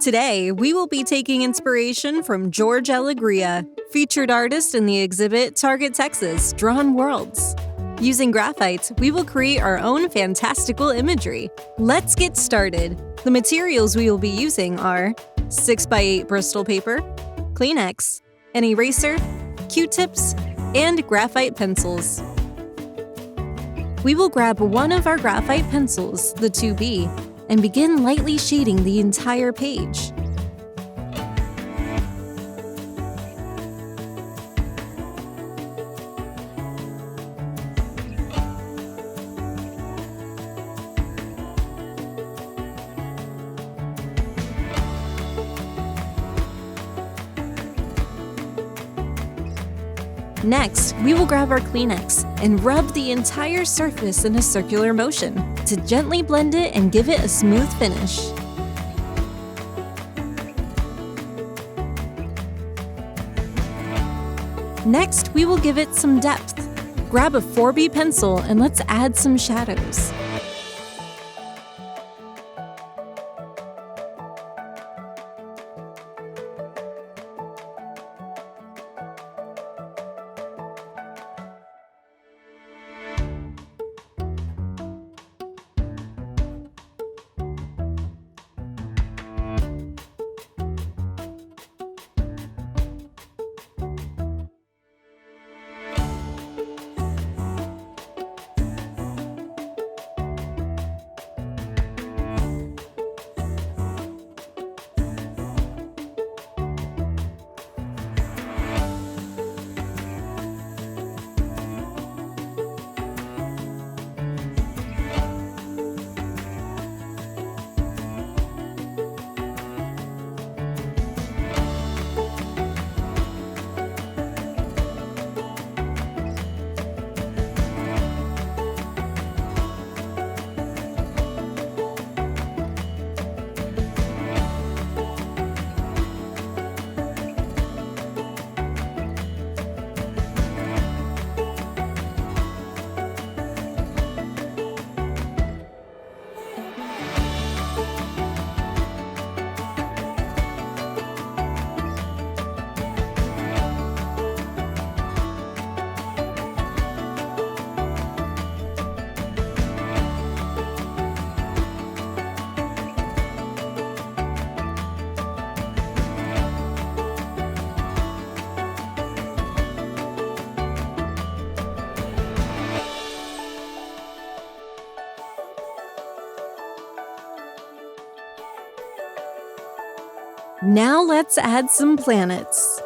Today, we will be taking inspiration from Jorge Alegria, featured artist in the exhibit Target Texas Drawn Worlds. Using graphite, we will create our own fantastical imagery. Let's get started. The materials we will be using are 6x8 Bristol paper, Kleenex, an eraser, Q-tips, and graphite pencils. We will grab one of our graphite pencils, the 2B, and begin lightly shading the entire page. Next, we will grab our Kleenex and rub the entire surface in a circular motion to gently blend it and give it a smooth finish. Next, we will give it some depth. Grab a 4B pencil and let's add some shadows. Now let's add some planets.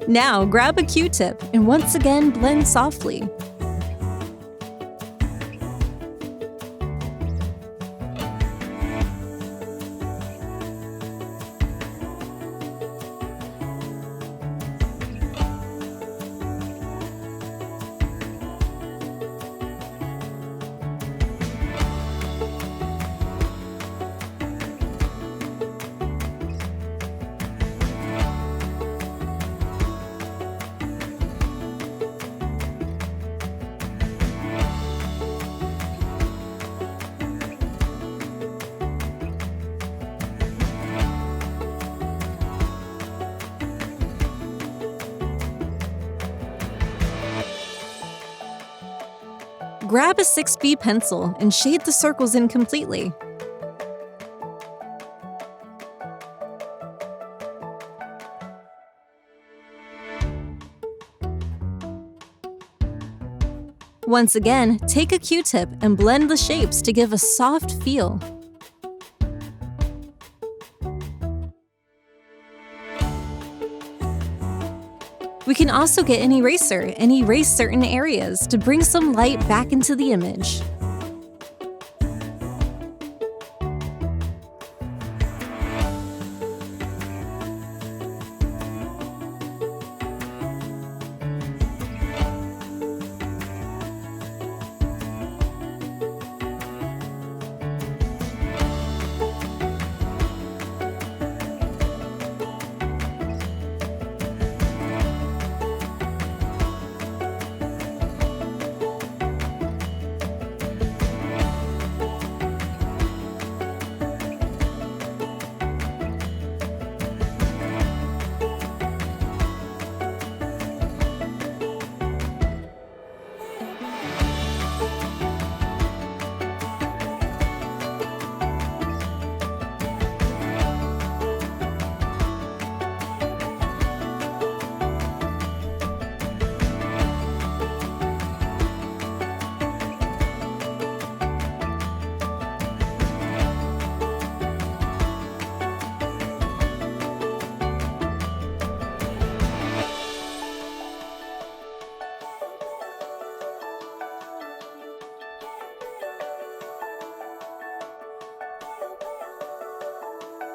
Now grab a Q-tip and once again blend softly. Grab a 6B pencil and shade the circles in completely. Once again, take a Q-tip and blend the shapes to give a soft feel. We can also get an eraser and erase certain areas to bring some light back into the image.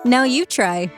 Now you try.